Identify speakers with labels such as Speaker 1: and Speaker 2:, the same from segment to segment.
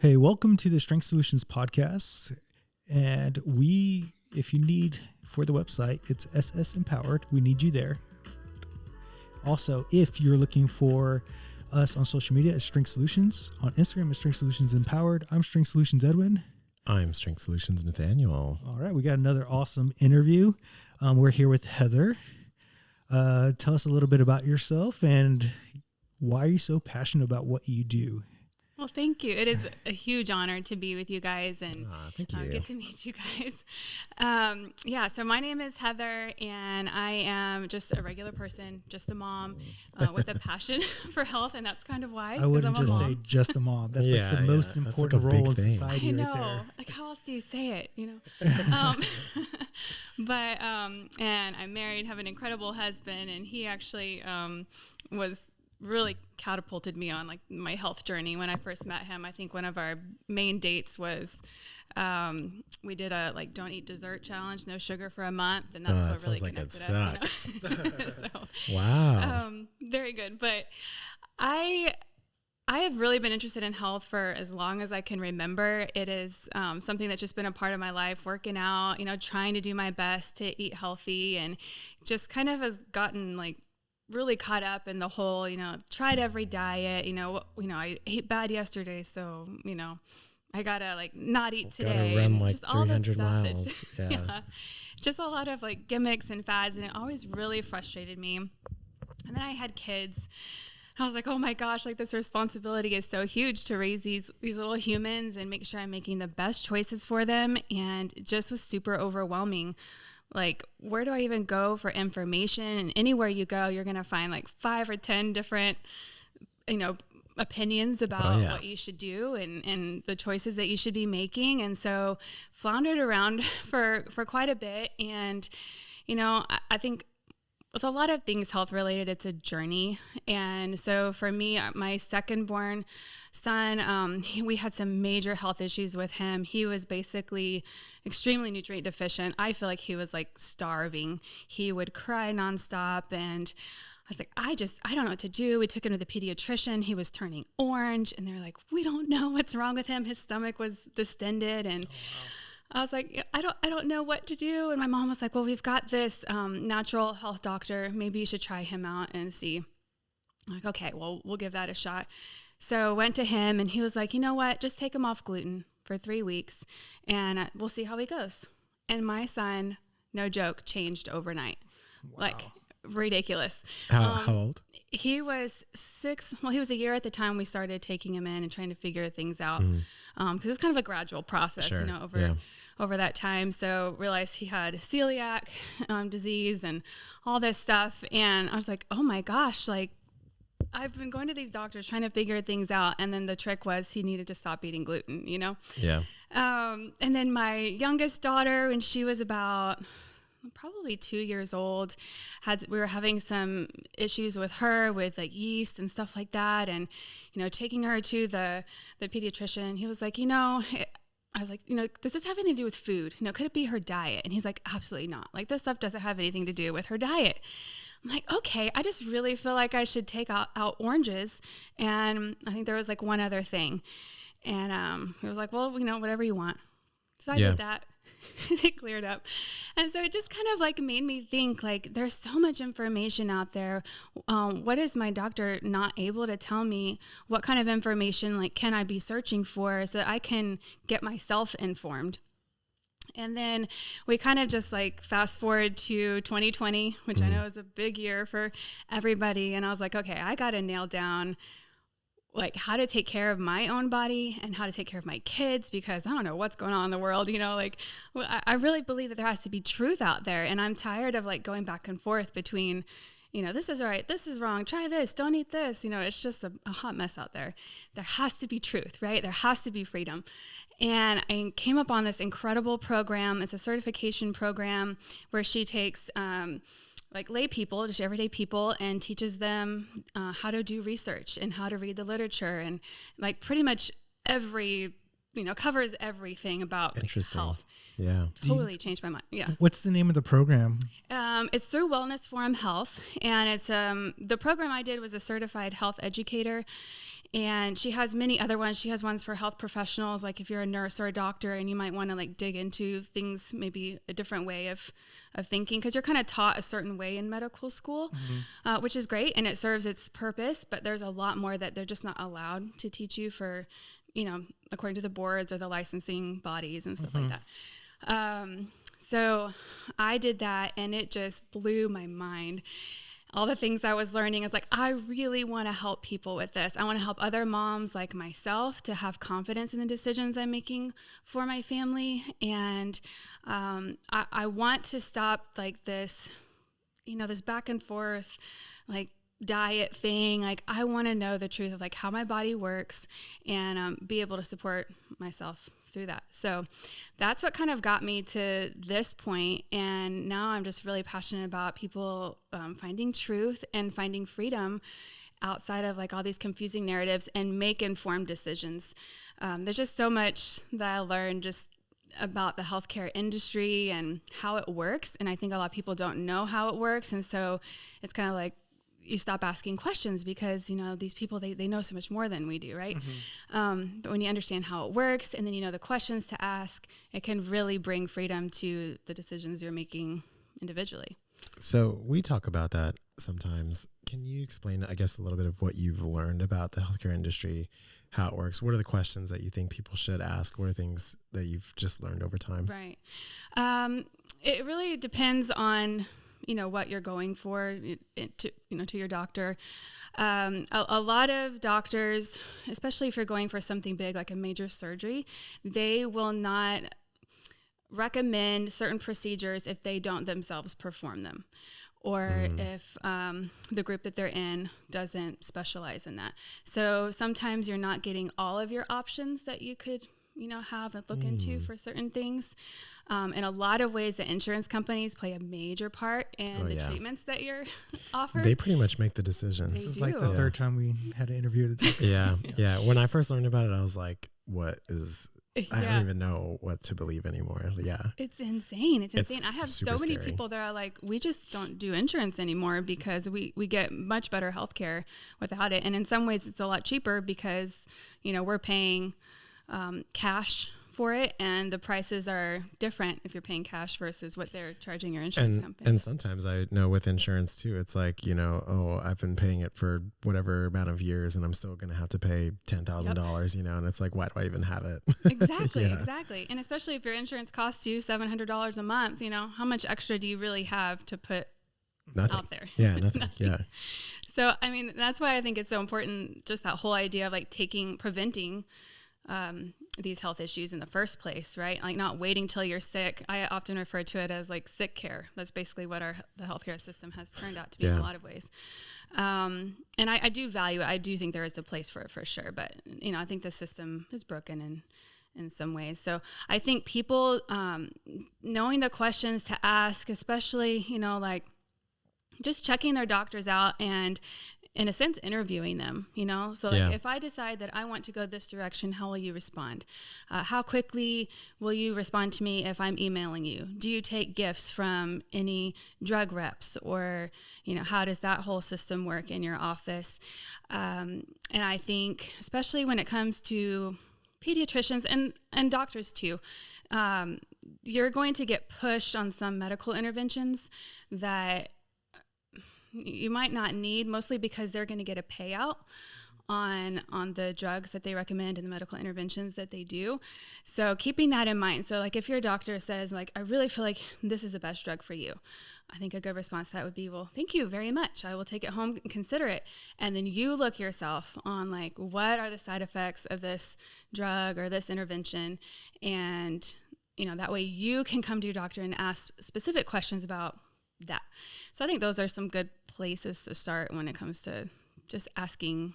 Speaker 1: Hey, welcome to the Strength Solutions podcast. And if you need for the website, it's SS Empowered. We need you there. Also, if you're looking for us on social media, it's Strength Solutions. On Instagram, it's Strength Solutions Empowered. I'm Strength Solutions Edwin.
Speaker 2: I'm Strength Solutions Nathaniel.
Speaker 1: All right, we got another awesome interview. We're here with Heather. Tell us a little bit about yourself and why are you so passionate about what you do?
Speaker 3: Well, thank you. It is a huge honor to be with you guys and
Speaker 2: Thank you.
Speaker 3: get to meet you guys. So my name is Heather, and I am just a regular person, just a mom with a passion for health, and that's kind of why.
Speaker 1: I wouldn't
Speaker 3: I'm
Speaker 1: just
Speaker 3: a mom.
Speaker 1: say just a mom. That's like the most important
Speaker 2: like a
Speaker 1: role in
Speaker 2: big thing.
Speaker 1: society
Speaker 3: I know.
Speaker 1: right there.
Speaker 3: Like, how else do you say it? You know. And I'm married, have an incredible husband, and he actually was really catapulted me on like my health journey. When I first met him, I think one of our main dates was we did a don't eat dessert challenge, no sugar for a month, and that's what really connected us. You know? So,
Speaker 2: wow.
Speaker 3: Very good. But I have really been interested in health for as long as I can remember. It is something that's just been a part of my life, working out, trying to do my best to eat healthy, and just kind of has gotten really caught up in the whole, tried every diet, I ate bad yesterday. So, I gotta not eat today.
Speaker 2: Gotta run
Speaker 3: just all that
Speaker 2: 300
Speaker 3: stuff.
Speaker 2: miles. Yeah.
Speaker 3: Just a lot of gimmicks and fads. And it always really frustrated me. And then I had kids. I was like, oh my gosh, this responsibility is so huge to raise these little humans and make sure I'm making the best choices for them. And it just was super overwhelming. Where do I even go for information? And anywhere you go, you're going to find 5 or 10 different, opinions about what you should do and the choices that you should be making. And so floundered around for quite a bit. And, I think with a lot of things health related, it's a journey. And so for me, my second born son, we had some major health issues with him. He was basically extremely nutrient deficient. I feel like he was starving. He would cry nonstop. And I was like, I don't know what to do. We took him to the pediatrician. He was turning orange. And they're like, we don't know what's wrong with him. His stomach was distended. And I was like, I don't know what to do. And my mom was like, well, we've got this natural health doctor. Maybe you should try him out and see. I'm like, okay, well, we'll give that a shot. So went to him and he was like, you know what? Just take him off gluten for 3 weeks and we'll see how he goes. And my son, no joke, changed overnight.
Speaker 1: Wow.
Speaker 3: Ridiculous.
Speaker 2: How old?
Speaker 3: He was 6. Well, he was a year at the time we started taking him in and trying to figure things out. Because it was kind of a gradual process,
Speaker 2: Sure.
Speaker 3: Over that time. So realized he had celiac disease and all this stuff. And I was like, oh my gosh, I've been going to these doctors trying to figure things out. And then the trick was he needed to stop eating gluten,
Speaker 2: Yeah.
Speaker 3: And then my youngest daughter, when she was about probably 2 years old, we were having some issues with her with yeast and stuff like that. And, taking her to the pediatrician, he was like, I was like, does this have anything to do with food? Could it be her diet? And he's like, absolutely not. This stuff doesn't have anything to do with her diet. I'm like, okay, I just really feel like I should take out oranges. And I think there was one other thing. And he was like, well, whatever you want. So I did that. It cleared up. And so it just kind of made me think there's so much information out there. What is my doctor not able to tell me? What kind of information can I be searching for so that I can get myself informed? And then we kind of just fast forward to 2020, which I know is a big year for everybody. And I was like, okay, I got to nail down how to take care of my own body and how to take care of my kids, because I don't know what's going on in the world, I really believe that there has to be truth out there. And I'm tired of going back and forth between, this is right, this is wrong, try this, don't eat this. It's just a hot mess out there. There has to be truth, right? There has to be freedom. And I came up on this incredible program. It's a certification program where she takes, lay people, just everyday people, and teaches them how to do research and how to read the literature and pretty much every covers everything about like,
Speaker 2: Interesting.
Speaker 3: health.
Speaker 2: Yeah.
Speaker 3: Totally changed my mind. Yeah.
Speaker 1: What's the name of the program?
Speaker 3: It's through Wellness Forum Health, and it's the program I did was a certified health educator, and she has many other ones. She has ones for health professionals, like if you're a nurse or a doctor and you might want to like dig into things, maybe a different way of thinking, because you're kind of taught a certain way in medical school, which is great, and it serves its purpose, but there's a lot more that they're just not allowed to teach you for, according to the boards or the licensing bodies and stuff like that. So I did that, and it just blew my mind. All the things I was learning, it's like, I really want to help people with this. I want to help other moms like myself to have confidence in the decisions I'm making for my family. And I want to stop like this, this back and forth, like diet thing. Like I want to know the truth of like how my body works and be able to support myself through that. So that's what kind of got me to this point. And now I'm just really passionate about people finding truth and finding freedom outside of like all these confusing narratives and make informed decisions. There's just so much that I learned just about the healthcare industry and how it works. And I think a lot of people don't know how it works. And so it's kind of like, you stop asking questions because, these people, they know so much more than we do, right? But when you understand how it works and then the questions to ask, it can really bring freedom to the decisions you're making individually.
Speaker 2: So we talk about that sometimes. Can you explain, I guess, a little bit of what you've learned about the healthcare industry, how it works? What are the questions that you think people should ask? What are things that you've just learned over time?
Speaker 3: Right. It really depends on what you're going for to your doctor. A lot of doctors, especially if you're going for something big like a major surgery, they will not recommend certain procedures if they don't themselves perform them, or if the group that they're in doesn't specialize in that. So sometimes you're not getting all of your options that you could have and look into for certain things. In a lot of ways, the insurance companies play a major part in the treatments that you're offered.
Speaker 2: They pretty much make the decisions.
Speaker 1: This is like the third time we had an interview at the time.
Speaker 2: Yeah. When I first learned about it, I was like, I don't even know what to believe anymore. Yeah.
Speaker 3: It's insane. It's insane. I have so many
Speaker 2: scary.
Speaker 3: people that are like, we just don't do insurance anymore because we get much better healthcare without it. And in some ways it's a lot cheaper because, we're paying cash for it, and the prices are different if you're paying cash versus what they're charging your insurance company.
Speaker 2: And sometimes I know with insurance too, it's like, I've been paying it for whatever amount of years and I'm still going to have to pay $10,000, and it's like, why do I even have it?
Speaker 3: Exactly. And especially if your insurance costs you $700 a month, how much extra do you really have to put out there?
Speaker 2: Yeah, nothing. Yeah.
Speaker 3: So, that's why I think it's so important, just that whole idea of like preventing these health issues in the first place, right? Like not waiting till you're sick. I often refer to it as like sick care. That's basically what the healthcare system has turned out to be in a lot of ways. And I do value it. I do think there is a place for it for sure. But, I think the system is broken in some ways. So I think people knowing the questions to ask, especially, like just checking their doctors out and in a sense, interviewing them, So like if I decide that I want to go this direction, how will you respond? How quickly will you respond to me if I'm emailing you? Do you take gifts from any drug reps, or, how does that whole system work in your office? And I think, especially when it comes to pediatricians and doctors too, you're going to get pushed on some medical interventions that you might not need, mostly because they're going to get a payout on the drugs that they recommend and the medical interventions that they do. So keeping that in mind. So like if your doctor says like, I really feel like this is the best drug for you, I think a good response to that would be, well, thank you very much. I will take it home and consider it. And then you look yourself on like, what are the side effects of this drug or this intervention? And, that way you can come to your doctor and ask specific questions about that. So I think those are some good places to start when it comes to just asking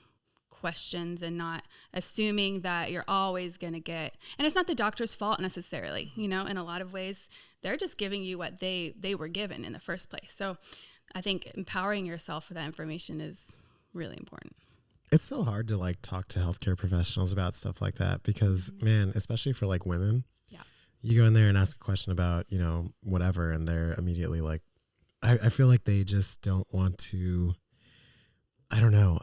Speaker 3: questions and not assuming that you're always going to get, and it's not the doctor's fault necessarily, in a lot of ways, they're just giving you what they were given in the first place. So I think empowering yourself for that information is really important.
Speaker 2: It's so hard to like talk to healthcare professionals about stuff like that because man, especially for like women, you go in there and ask a question about, you know, whatever, and they're immediately like, I feel like they just don't want to, I don't know.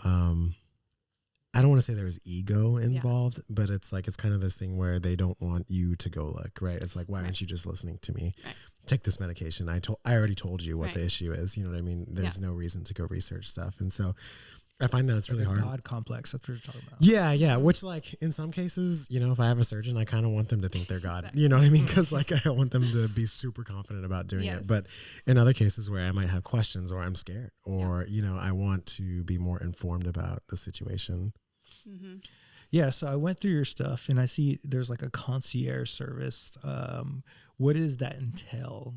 Speaker 2: I don't want to say there's ego involved, but it's like, it's kind of this thing where they don't want you to go look, right? It's like, why aren't you just listening to me? Right. Take this medication. I already told you what the issue is. You know what I mean? There's no reason to go research stuff. And so I find that it's really hard.
Speaker 1: God complex. That's what you're talking about.
Speaker 2: Yeah. Yeah. Which like in some cases, you know, if I have a surgeon, I kind of want them to think they're God, you know what I mean? Cause like, I want them to be super confident about doing it. But in other cases where I might have questions or I'm scared or, you know, I want to be more informed about the situation.
Speaker 1: Mm-hmm. Yeah, so I went through your stuff and I see there's like a concierge service. What does that entail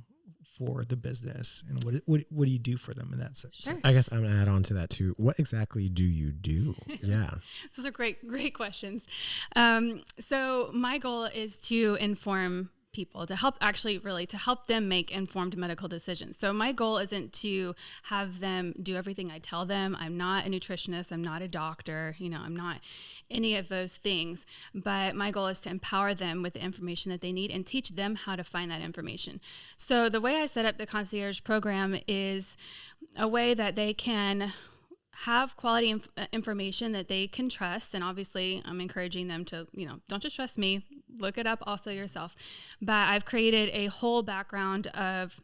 Speaker 1: for the business, and what do you do for them in that sense?
Speaker 3: Sure.
Speaker 2: I guess I'm gonna add on to that too. What exactly do you do? Yeah,
Speaker 3: those are great questions. So my goal is to inform people, to help them make informed medical decisions. So my goal isn't to have them do everything I tell them. I'm not a nutritionist. I'm not a doctor. You know, I'm not any of those things. But my goal is to empower them with the information that they need and teach them how to find that information. So the way I set up the concierge program is a way that they can have quality information that they can trust. And obviously I'm encouraging them to, you know, don't just trust me, look it up also yourself. But I've created a whole background of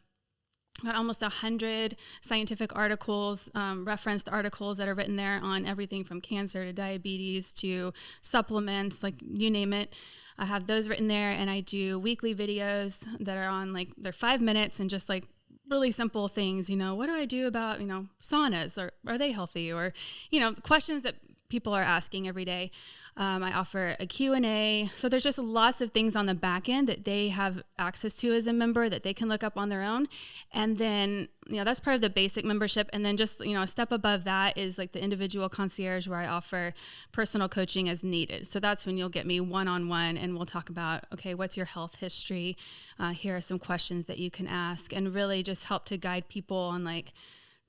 Speaker 3: about almost 100 scientific articles, referenced articles that are written there on everything from cancer to diabetes to supplements, like you name it. I have those written there, and I do weekly videos that are on, like, they're 5 minutes and just like really simple things, you know, what do I do about, you know, saunas, or are they healthy, or, you know, questions that people are asking every day. I offer a Q&A. So there's just lots of things on the back end that they have access to as a member that they can look up on their own. And then, you know, that's part of the basic membership. And then just, you know, a step above that is like the individual concierge, where I offer personal coaching as needed. So that's when you'll get me one-on-one, and we'll talk about, okay, what's your health history? Here are some questions that you can ask, and really just help to guide people on, like,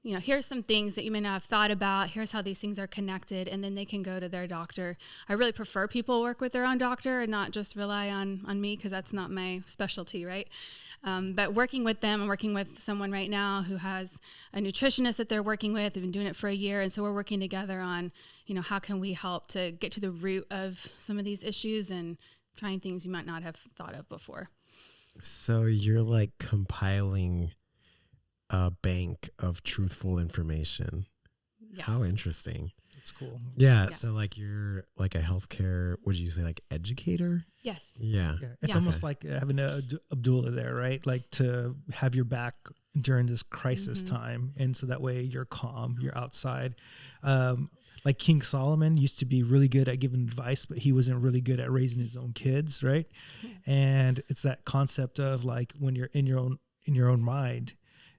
Speaker 3: you know, here's some things that you may not have thought about. Here's how these things are connected. And then they can go to their doctor. I really prefer people work with their own doctor and not just rely on me, because that's not my specialty, right? But working with them, I'm working with someone right now who has a nutritionist that they're working with. They've been doing it for a year. And so we're working together on, you know, how can we help to get to the root of some of these issues and trying things you might not have thought of before.
Speaker 2: So you're like compiling a bank of truthful information. Yes. How interesting.
Speaker 1: That's cool.
Speaker 2: Yeah. So like you're like a healthcare, would you say like educator?
Speaker 3: Yes.
Speaker 2: Yeah.
Speaker 1: It's almost like having a Abdullah there, right? Like to have your back during this crisis time. And so that way you're calm, you're outside. Like King Solomon used to be really good at giving advice, but he wasn't really good at raising his own kids, right? And it's that concept of like when you're in your own mind,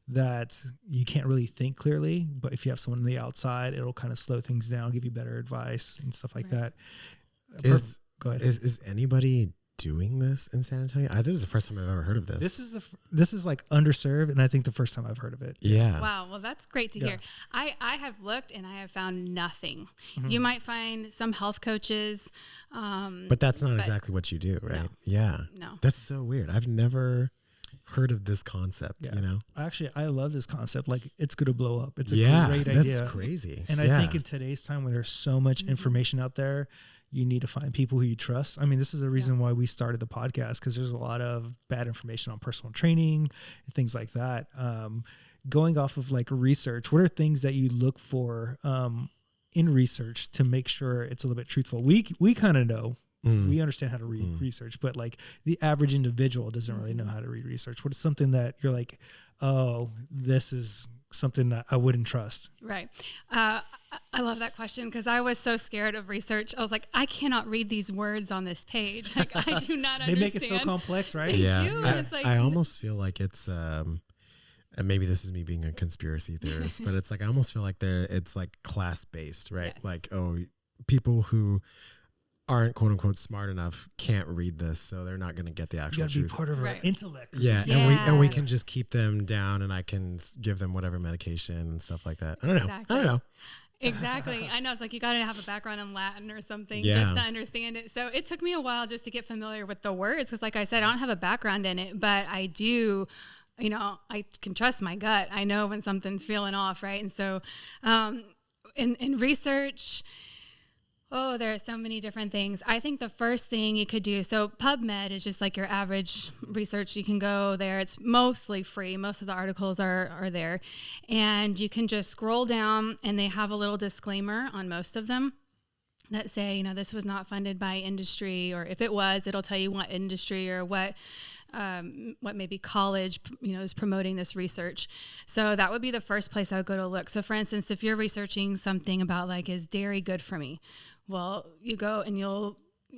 Speaker 1: that you can't really think clearly, but if you have someone on the outside, it'll kind of slow things down, give you better advice and stuff like that. Go ahead.
Speaker 2: Is anybody doing this in San Antonio? This is the first time I've ever heard of this.
Speaker 1: This is like underserved, and I think the first time I've heard of it.
Speaker 2: Yeah.
Speaker 3: Wow. Well, that's great to hear. I have looked and I have found nothing. You might find some health coaches,
Speaker 2: but that's not exactly what you do, right?
Speaker 3: No.
Speaker 2: Yeah.
Speaker 3: No.
Speaker 2: That's so weird. I've never heard of this concept, you know?
Speaker 1: Actually, I love this concept. Like, it's going to blow up. It's a great idea.
Speaker 2: That's crazy.
Speaker 1: And I think in today's time, when there's so much information out there, you need to find people who you trust. I mean, this is the reason why we started the podcast, because there's a lot of bad information on personal training and things like that. Going off of like research, what are things that you look for in research to make sure it's a little bit truthful? We kind of know. We understand how to read research, but like the average individual doesn't really know how to read research. What is something that you're like, oh, this is something that I wouldn't trust?
Speaker 3: Right. I love that question, because I was so scared of research. I was like, I cannot read these words on this page. Like, I do not understand.
Speaker 1: They make it so complex, right?
Speaker 3: They do. And it's like,
Speaker 2: I almost feel like it's, and maybe this is me being a conspiracy theorist, but it's like, I almost feel like it's like class based, right? Yes. Like, oh, people who aren't quote unquote smart enough can't read this, so they're not going to get the actual truth.
Speaker 1: You got to be part of our intellect.
Speaker 2: Yeah, and we can just keep them down, and I can give them whatever medication and stuff like that. I don't know.
Speaker 3: Exactly. I know. It's like you got to have a background in Latin or something
Speaker 2: Yeah.
Speaker 3: just to understand it. So it took me a while just to get familiar with the words because, like I said, I don't have a background in it, but I do. I can trust my gut. I know when something's feeling off, right? And so, in research. Oh, there are so many different things. I think the first thing you could do, so PubMed is just like your average research. You can go there. It's mostly free. Most of the articles are there. And you can just scroll down and they have a little disclaimer on most of them that say, this was not funded by industry, or if it was, it'll tell you what industry or what maybe college, is promoting this research. So that would be the first place I would go to look. So for instance, if you're researching something about like, is dairy good for me? Well, you go and you'll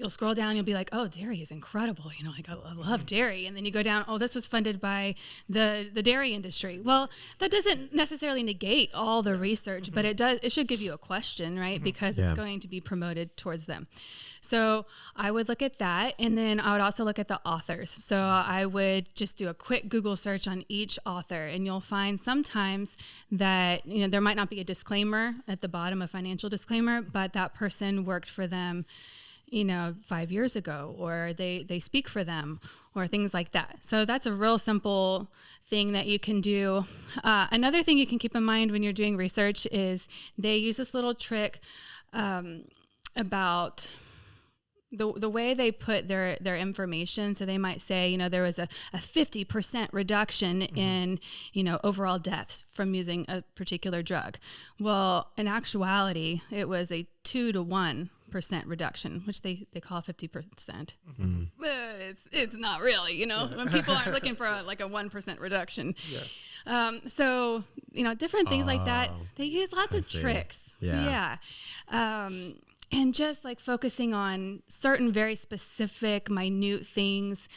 Speaker 3: scroll down, you'll be like, oh, dairy is incredible. I love dairy. And then you go down, oh, this was funded by the dairy industry. Well, that doesn't necessarily negate all the research, but it should give you a question, right? Because it's going to be promoted towards them. So I would look at that. And then I would also look at the authors. So I would just do a quick Google search on each author, and you'll find sometimes that, there might not be a disclaimer at the bottom, a financial disclaimer, but that person worked for them 5 years ago, or they speak for them, or things like that. So that's a real simple thing that you can do. Another thing you can keep in mind when you're doing research is they use this little trick about the way they put their information. So they might say, there was a 50% reduction in, overall deaths from using a particular drug. Well, in actuality, it was a 2 to 1% reduction, which they call 50%. But it's not really, when people aren't looking for a 1% reduction. So, different things like that. They use lots of tricks. Yeah. And just like focusing on certain very specific, minute things,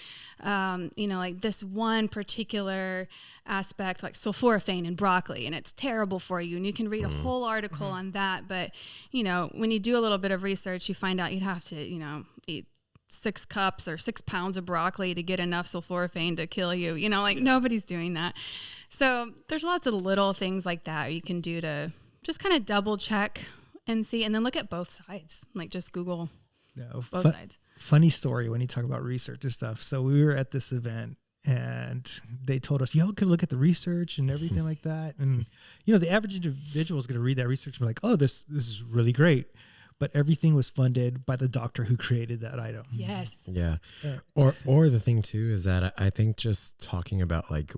Speaker 3: like this one particular aspect, like sulforaphane in broccoli, and it's terrible for you. And you can read a whole article on that. But, when you do a little bit of research, you find out you'd have to, eat 6 cups or 6 pounds of broccoli to get enough sulforaphane to kill you. Nobody's doing that. So there's lots of little things like that you can do to just kind of double check and see, and then look at both sides. Like just Google both sides.
Speaker 1: Funny story when you talk about research and stuff. So we were at this event and they told us, y'all can look at the research and everything like that. And, the average individual is going to read that research and be like, oh, this is really great. But everything was funded by the doctor who created that item.
Speaker 3: Yes.
Speaker 2: Yeah. Or the thing too is that I think just talking about like,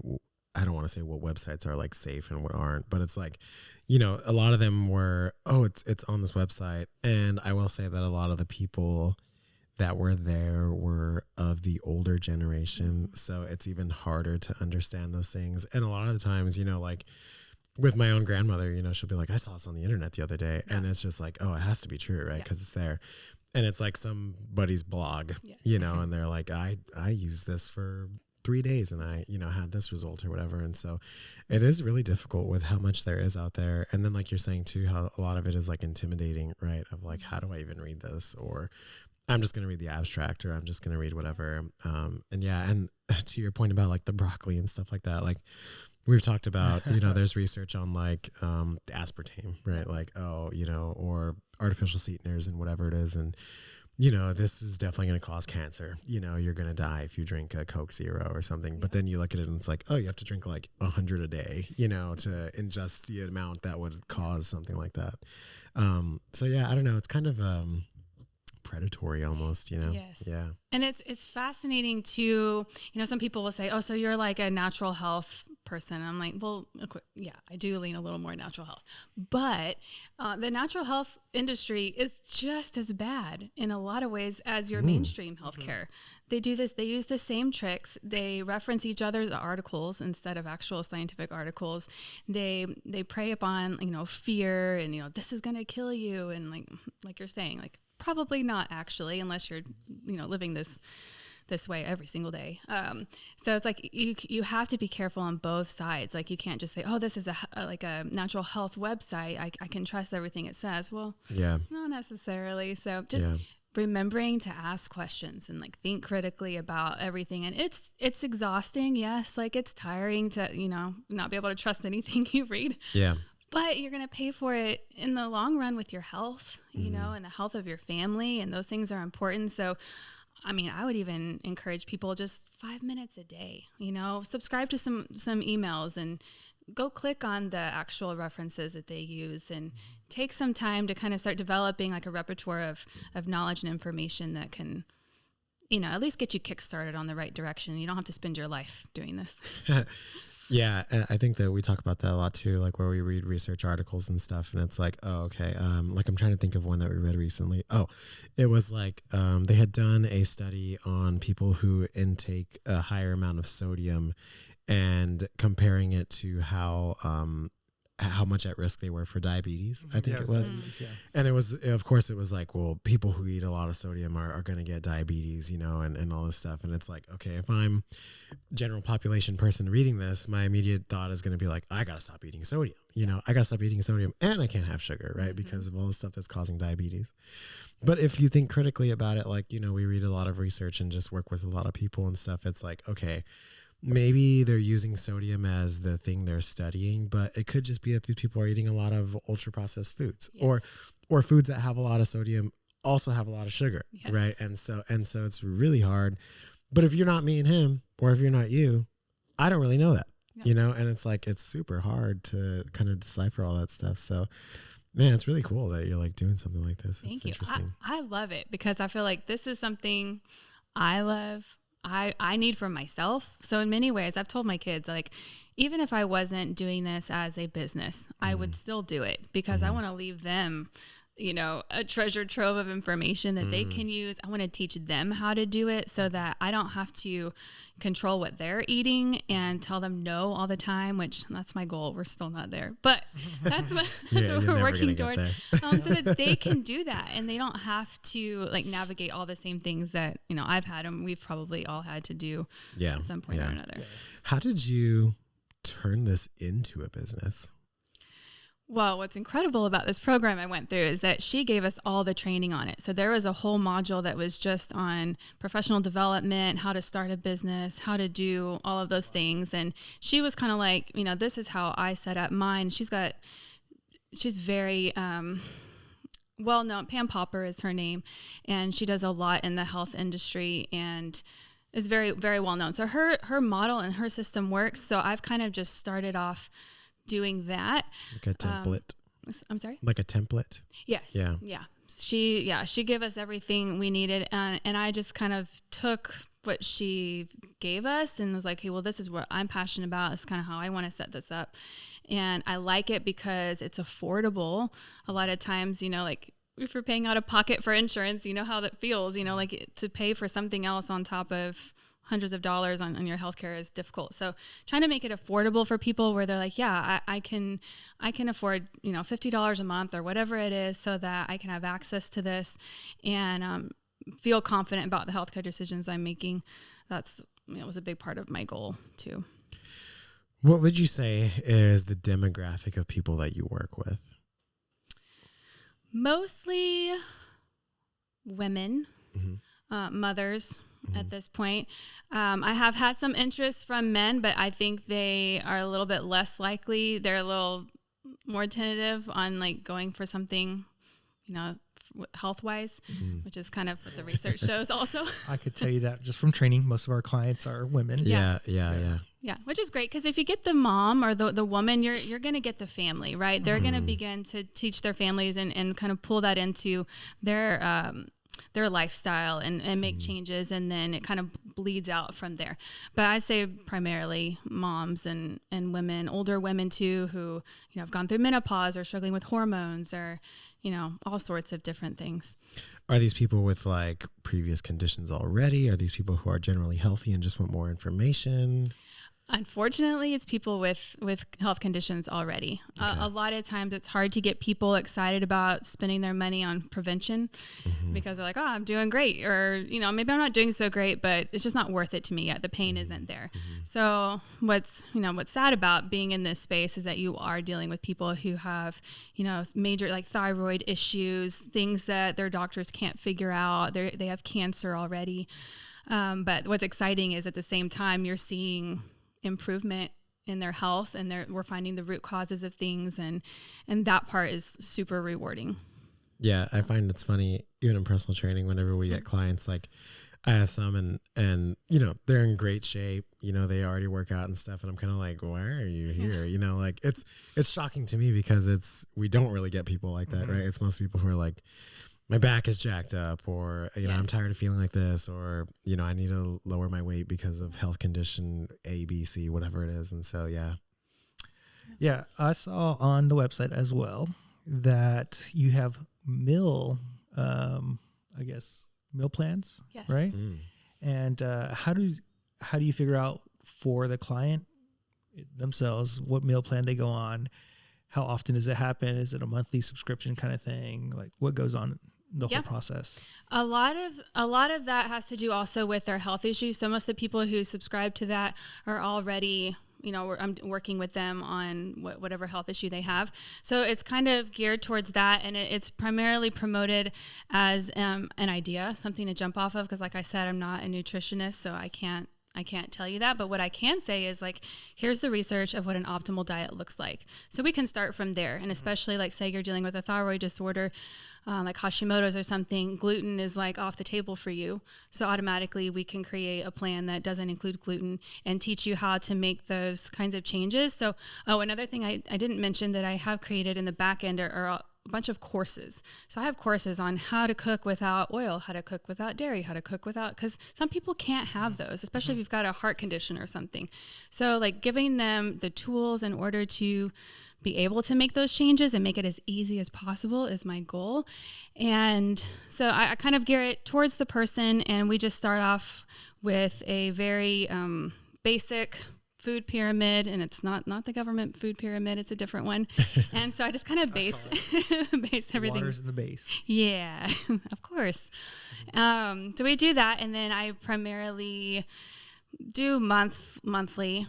Speaker 2: I don't want to say what websites are like safe and what aren't, but it's like, a lot of them were, it's on this website. And I will say that a lot of the people that were there were of the older generation. So it's even harder to understand those things. And a lot of the times, like with my own grandmother, she'll be like, I saw this on the internet the other day. Yeah. And it's just like, oh, it has to be true, right? Because it's there. And it's like somebody's blog, and they're like, I use this for 3 days and I, had this result or whatever. And so it is really difficult with how much there is out there. And then like you're saying too, how a lot of it is like intimidating, right? Of like, how do I even read this? Or I'm just going to read the abstract, or I'm just going to read whatever. And to your point about like the broccoli and stuff like that, like we've talked about, there's research on like the aspartame, right? Like, or artificial sweeteners and whatever it is. And this is definitely going to cause cancer. You're going to die if you drink a Coke Zero or something. Yeah. But then you look at it and it's like, oh, you have to drink like 100 a day, to ingest the amount that would cause something like that. So yeah, I don't know. It's kind of predatory almost,
Speaker 3: Yes.
Speaker 2: Yeah.
Speaker 3: And it's fascinating to, some people will say, oh, so you're like a natural health person. I'm like, well, yeah, I do lean a little more natural health, but the natural health industry is just as bad in a lot of ways as your mainstream healthcare. They do this. They use the same tricks. They reference each other's articles instead of actual scientific articles. They prey upon, fear and, this is going to kill you. And like you're saying, like, probably not actually, unless you're, living this way every single day. So it's like you have to be careful on both sides. Like you can't just say, oh, this is a natural health website. I can trust everything it says. Well, yeah, not necessarily. So just remembering to ask questions and like think critically about everything. And it's exhausting. Yes. Like it's tiring to, not be able to trust anything you read.
Speaker 2: Yeah.
Speaker 3: but you're going to pay for it in the long run with your health, you know, and the health of your family. And those things are important. So, I mean, I would even encourage people just 5 minutes a day, you know, subscribe to some emails and go click on the actual references that they use and take some time to kind of start developing like a repertoire of knowledge and information that can, you know, at least get you kickstarted on the right direction. You don't have to spend your life doing this.
Speaker 2: Yeah, and I think that we talk about that a lot too, like where we read research articles and stuff, and it's like, oh, okay, like I'm trying to think of one that we read recently. Oh, it was like they had done a study on people who intake a higher amount of sodium and comparing it to how much at risk they were for diabetes, I think it was.
Speaker 1: Diabetes, yeah.
Speaker 2: And it was, of course, it was like, well, people who eat a lot of sodium are going to get diabetes, you know, and all this stuff. And it's like, okay, if I'm general population person reading this, my immediate thought is going to be like, I got to stop eating sodium, you know, I got to stop eating sodium and I can't have sugar, right? Because of all the stuff that's causing diabetes. But if you think critically about it, like, you know, we read a lot of research and just work with a lot of people and stuff. It's like, okay, maybe they're using sodium as the thing they're studying, but it could just be that these people are eating a lot of ultra processed foods,
Speaker 3: Yes.
Speaker 2: or foods that have a lot of sodium also have a lot of sugar,
Speaker 3: Yes.
Speaker 2: right? And so it's really hard. But if you're not me and him, or if you're not you, I don't really know that, you know? And it's like, it's super hard to kind of decipher all that stuff. So man, it's really cool that you're like doing something like this.
Speaker 3: Thank
Speaker 2: it's
Speaker 3: you.
Speaker 2: Interesting.
Speaker 3: I love it because I feel like this is something I love. I need for myself. So in many ways, I've told my kids, like, even if I wasn't doing this as a business, I would still do it because I want to leave them, you know, a treasure trove of information that they can use. I want to teach them how to do it so that I don't have to control what they're eating and tell them no all the time, which that's my goal. We're still not there, but that's what we're working toward. So that they can do that and they don't have to like navigate all the same things that, you know, I've had and we've probably all had to do at some point or another.
Speaker 2: How did you turn this into a business?
Speaker 3: Well, what's incredible about this program I went through is that she gave us all the training on it. So there was a whole module that was just on professional development, how to start a business, how to do all of those things. And she was kind of like, you know, this is how I set up mine. She's very well known. Pam Popper is her name. And she does a lot in the health industry and is very, very well known. So her model and her system works. So I've kind of just started off doing that.
Speaker 2: Like a template.
Speaker 3: I'm sorry?
Speaker 2: Like a template?
Speaker 3: Yes.
Speaker 2: Yeah.
Speaker 3: Yeah. She gave us everything we needed. And I just kind of took what she gave us and was like, hey, well, this is what I'm passionate about. It's kind of how I want to set this up. And I like it because it's affordable. A lot of times, you know, like if you're paying out of pocket for insurance, you know how that feels, you know, like to pay for something else on top of hundreds of dollars on your healthcare is difficult. So trying to make it affordable for people where they're like, yeah, I can afford, you know, $50 a month or whatever it is so that I can have access to this and feel confident about the healthcare decisions I'm making. That was a big part of my goal too.
Speaker 2: What would you say is the demographic of people that you work with?
Speaker 3: Mostly women, mothers. At this point, I have had some interest from men, but I think they are a little bit less likely. They're a little more tentative on like going for something, you know, health-wise, which is kind of what the research shows also.
Speaker 1: I could tell you that just from training, most of our clients are women.
Speaker 2: Yeah.
Speaker 3: Yeah, which is great because if you get the mom or the woman, you're going to get the family, right? They're going to begin to teach their families and kind of pull that into their lifestyle and make changes, and then it kind of bleeds out from there. But I'd say primarily moms and women, older women too, who, you know, have gone through menopause or struggling with hormones or, you know, all sorts of different things.
Speaker 2: Are these people with like previous conditions already? Are these people who are generally healthy and just want more information?
Speaker 3: Unfortunately, it's people with health conditions already. Okay. A lot of times it's hard to get people excited about spending their money on prevention because they're like, oh, I'm doing great. Or, you know, maybe I'm not doing so great, but it's just not worth it to me yet. The pain isn't there. So what's sad about being in this space is that you are dealing with people who have, you know, major like thyroid issues, things that their doctors can't figure out. They have cancer already. But what's exciting is at the same time, you're seeing improvement in their health, and we're finding the root causes of things, and that part is super rewarding.
Speaker 2: Yeah, I find it's funny, even in personal training, whenever we get clients, like I have some and they're in great shape, they already work out and stuff. And I'm kind of like, why are you here? Like it's shocking to me because we don't really get people like that, right? It's most people who are like, my back is jacked up, or, I'm tired of feeling like this, or, I need to lower my weight because of health condition A, B, C, whatever it is. And so, yeah.
Speaker 1: Yeah. I saw on the website as well that you have meal plans,
Speaker 3: yes.
Speaker 1: right? And how do you figure out for the client themselves what meal plan they go on? How often does it happen? Is it a monthly subscription kind of thing? Like what goes on the whole process? A
Speaker 3: lot of that has to do also with their health issues. So most of the people who subscribe to that are already, I'm working with them on whatever health issue they have. So it's kind of geared towards that. And it's primarily promoted as an idea, something to jump off of. Because like I said, I'm not a nutritionist, so I can't tell you that. But what I can say is like, here's the research of what an optimal diet looks like. So we can start from there. And especially like say you're dealing with a thyroid disorder, like Hashimoto's or something, gluten is like off the table for you. So automatically we can create a plan that doesn't include gluten and teach you how to make those kinds of changes. So, another thing I didn't mention that I have created in the back end are a bunch of courses. So I have courses on how to cook without oil, how to cook without dairy, how to cook without, because some people can't have those, especially if you've got a heart condition or something. So like giving them the tools in order to be able to make those changes and make it as easy as possible is my goal. And so I kind of gear it towards the person, and we just start off with a very basic food pyramid, and it's not the government food pyramid, it's a different one. And so I just kind of base everything.
Speaker 1: Water's in the base.
Speaker 3: Yeah, of course. So we do that, and then I primarily do monthly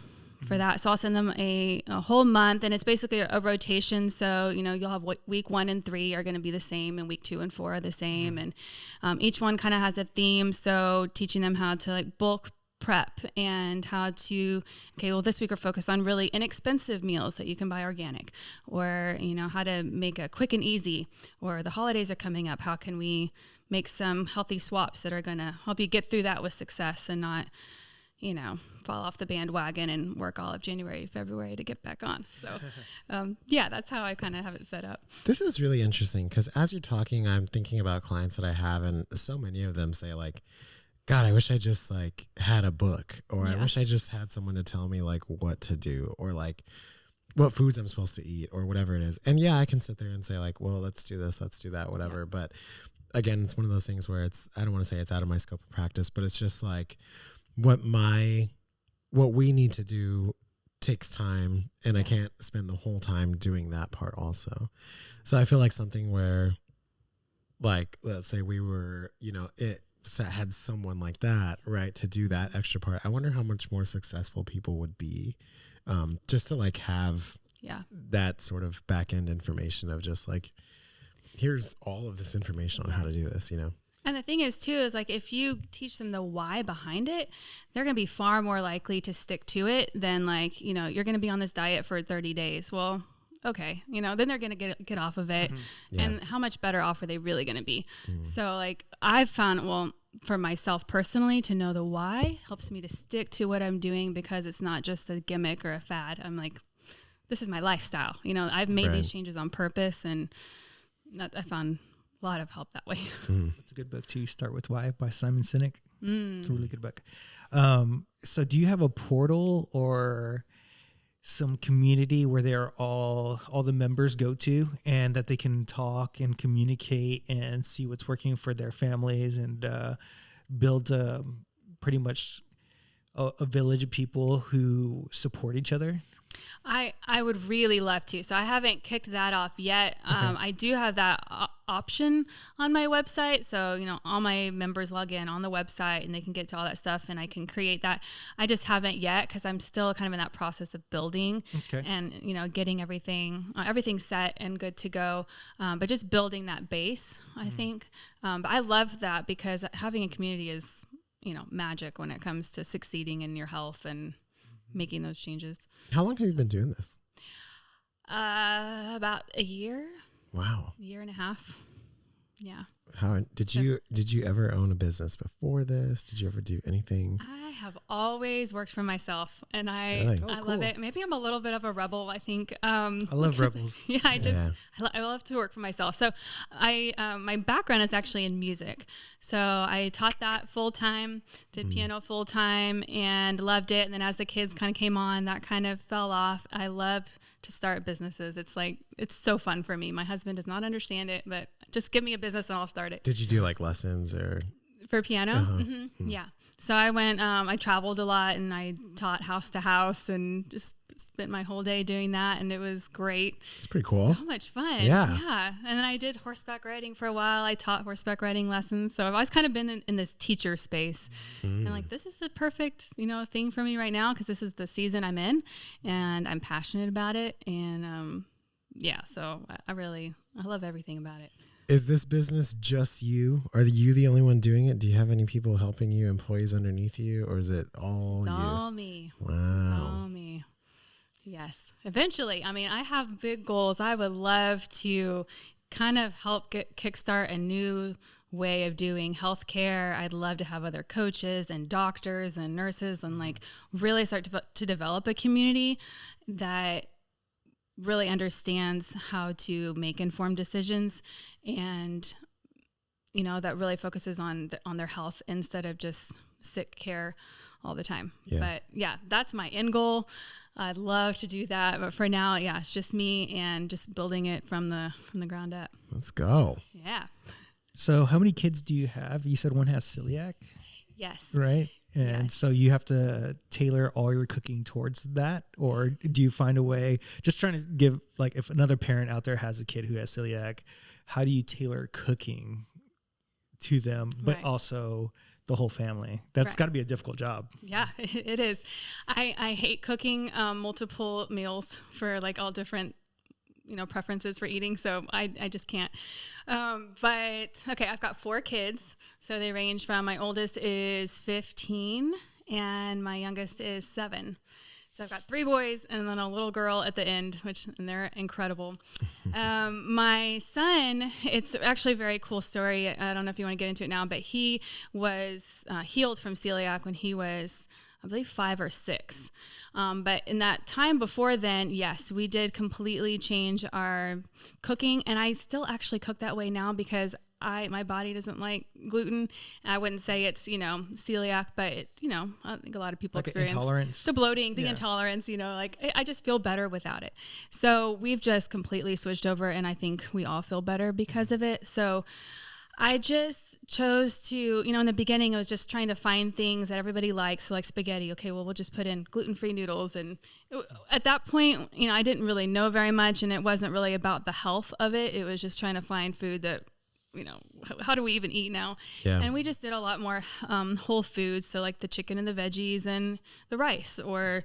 Speaker 3: for that. So I'll send them a whole month, and it's basically a rotation. So, you'll have week 1 and 3 are going to be the same, and week 2 and 4 are the same. And each one kind of has a theme. So teaching them how to like bulk prep and how to, this week we're focused on really inexpensive meals that you can buy organic, or, how to make a quick and easy, or the holidays are coming up. How can we make some healthy swaps that are going to help you get through that with success and not, fall off the bandwagon and work all of January, February to get back on. So, that's how I kind of have it set up.
Speaker 2: This is really interesting because as you're talking, I'm thinking about clients that I have, and so many of them say like, God, I wish I just like had a book, or I wish I just had someone to tell me like what to do, or like what foods I'm supposed to eat, or whatever it is. And yeah, I can sit there and say like, well, let's do this, let's do that, whatever. Yeah. But again, it's one of those things where I don't want to say it's out of my scope of practice, but it's just like what we need to do takes time, and I can't spend the whole time doing that part also. So I feel like something where like, let's say we were, had someone like that, right, to do that extra part. I wonder how much more successful people would be just to like have that sort of back end information of just like, here's all of this information on how to do this,
Speaker 3: And the thing is too, is like, if you teach them the why behind it, they're going to be far more likely to stick to it than like, you're going to be on this diet for 30 days. Well, okay. Then they're going to get off of it. Yeah. And how much better off are they really going to be? So like I've found, for myself personally, to know the why helps me to stick to what I'm doing, because it's not just a gimmick or a fad. I'm like, this is my lifestyle. I've made these changes on purpose, and I found a lot of help that way.
Speaker 1: It's a good book too. Start With Why by Simon Sinek. It's a really good book. So do you have a portal or some community where they're all the members go to, and that they can talk and communicate and see what's working for their families, and build pretty much a village of people who support each other?
Speaker 3: I would really love to. So I haven't kicked that off yet. Okay. I do have that option on my website. So, all my members log in on the website and they can get to all that stuff, and I can create that. I just haven't yet, because I'm still kind of in that process of building and, getting everything set and good to go. But just building that base, I think. But I love that, because having a community is, magic when it comes to succeeding in your health and making those changes.
Speaker 2: How long have you been doing this?
Speaker 3: About a year.
Speaker 2: Wow.
Speaker 3: A year and a half. Yeah.
Speaker 2: How did you ever own a business before this? Did you ever do anything?
Speaker 3: I have always worked for myself, and I
Speaker 2: Really?
Speaker 3: I love it. Maybe I'm a little bit of a rebel, I think.
Speaker 1: I love rebels.
Speaker 3: Yeah, I love to work for myself. So my background is actually in music. So I taught that full time, did piano full time, and loved it. And then as the kids kind of came on, that kind of fell off. I love to start businesses. It's so fun for me. My husband does not understand it, but just give me a business and I'll start it.
Speaker 2: Did you do like lessons or
Speaker 3: for piano? Mm-hmm. Yeah. So I went, I traveled a lot and I taught house to house and just spent my whole day doing that. And it was great.
Speaker 2: It's pretty cool.
Speaker 3: So much fun.
Speaker 2: Yeah.
Speaker 3: Yeah. And then I did horseback riding for a while. I taught horseback riding lessons. So I've always kind of been in this teacher space. And like, this is the perfect, thing for me right now, because this is the season I'm in and I'm passionate about it. And so I love everything about it.
Speaker 2: Is this business just you? Are you the only one doing it? Do you have any people helping you, employees underneath you, or is it all you?
Speaker 3: It's all me.
Speaker 2: Wow.
Speaker 3: It's all me. Yes. Eventually. I mean, I have big goals. I would love to kind of help kickstart a new way of doing healthcare. I'd love to have other coaches and doctors and nurses and like really start to develop a community that really understands how to make informed decisions and that really focuses on their health instead of just sick care all the time. But that's my end goal. I'd love to do that, but for now, it's just me and just building it from the ground up.
Speaker 2: Let's go.
Speaker 3: Yeah.
Speaker 1: So how many kids do you have? You said one has celiac.
Speaker 3: Yes.
Speaker 1: Right. And so you have to tailor all your cooking towards that, or do you find a way, just trying to give, like, if another parent out there has a kid who has celiac, how do you tailor cooking to them, but also the whole family? That's got to be a difficult job.
Speaker 3: Yeah, it is. I hate cooking multiple meals for like all different preferences for eating. So I just can't. But okay, I've got 4 kids. So they range from, my oldest is 15 and my youngest is 7. So I've got 3 boys and then a little girl at the end, and they're incredible. My son, it's actually a very cool story. I don't know if you want to get into it now, but he was healed from celiac when he was, I believe, 5 or 6. But in that time before then, yes, we did completely change our cooking. And I still actually cook that way now because my body doesn't like gluten. I wouldn't say it's, celiac, but I think a lot of people
Speaker 1: like
Speaker 3: experience
Speaker 1: intolerance.
Speaker 3: The bloating, the intolerance, I just feel better without it. So we've just completely switched over, and I think we all feel better because of it. So I just chose to, in the beginning, I was just trying to find things that everybody likes. So like spaghetti. Okay, well, we'll just put in gluten-free noodles. And at that point, I didn't really know very much, and it wasn't really about the health of it. It was just trying to find food that, how do we even eat now?
Speaker 2: Yeah.
Speaker 3: And we just did a lot more whole foods. So like the chicken and the veggies and the rice, or,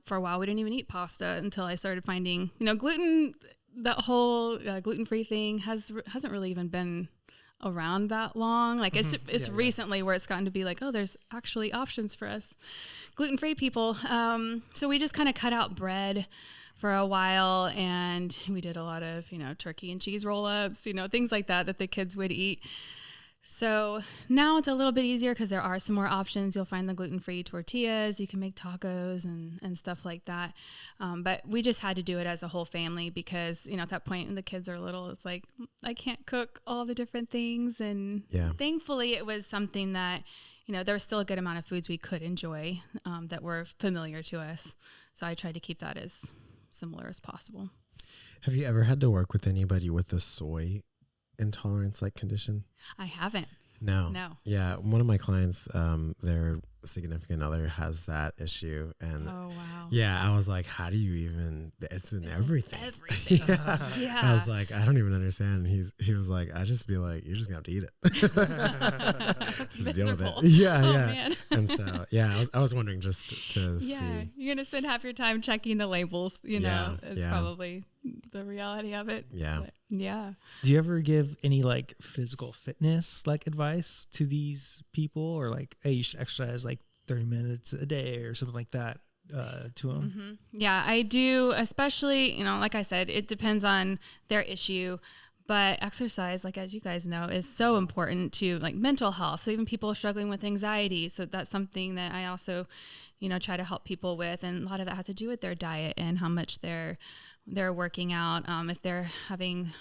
Speaker 3: for a while we didn't even eat pasta until I started finding, gluten, that whole gluten-free thing hasn't really even been around that long. Like it's recently where it's gotten to be like, oh, there's actually options for us gluten-free people. So we just kind of cut out bread for a while, and we did a lot of, turkey and cheese roll-ups, things like that the kids would eat. So now it's a little bit easier because there are some more options. You'll find the gluten-free tortillas. You can make tacos and stuff like that. But we just had to do it as a whole family because, at that point when the kids are little, it's like, I can't cook all the different things. And thankfully it was something that, there was still a good amount of foods we could enjoy that were familiar to us. So I tried to keep that as similar as possible.
Speaker 2: Have you ever had to work with anybody with a soy intolerance like condition?
Speaker 3: I haven't.
Speaker 2: No. Yeah. One of my clients, their significant other has that issue. And
Speaker 3: oh, wow.
Speaker 2: Yeah, I was like, how do you even, it's in everything.
Speaker 3: Yeah.
Speaker 2: I was like, I don't even understand. And he was like, I just be like, you're just gonna have to eat it. to deal with it. Yeah.
Speaker 3: Man.
Speaker 2: And so, I was wondering just to see.
Speaker 3: You're gonna spend half your time checking the labels, is probably the reality of it.
Speaker 2: Yeah.
Speaker 3: But, yeah.
Speaker 1: Do you ever give any like physical fitness like advice to these people, or like, hey, you should exercise like 30 minutes a day or something like that? to them.
Speaker 3: Yeah, I do, especially, like I said, it depends on their issue. But exercise, like as you guys know, is so important to like mental health. So even people struggling with anxiety. So that's something that I also, try to help people with. And a lot of it has to do with their diet and how much they're working out. If they're having